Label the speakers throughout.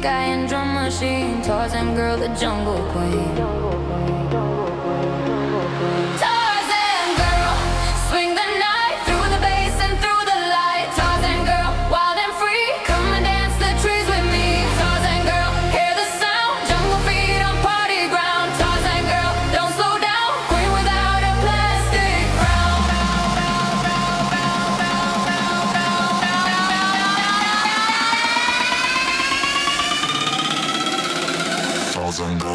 Speaker 1: sky and drum machine. Tarzan girl, the jungle queen. Tarzan girl, swing the night through the bass and through the light. Tarzan girl, wild and free, come and dance the trees with me. Tarzan girl, hear the sound, jungle feet on party ground. Tarzan girl, don't slow down, queen without a plastic crown. Tarzan girl,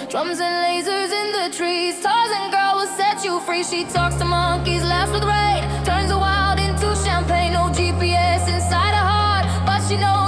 Speaker 1: drums and lasers in the trees. Tarzan girl will set you free. She talks to monkeys, laughs with rain, turns the wild into champagne. No GPS inside her heart, but she knows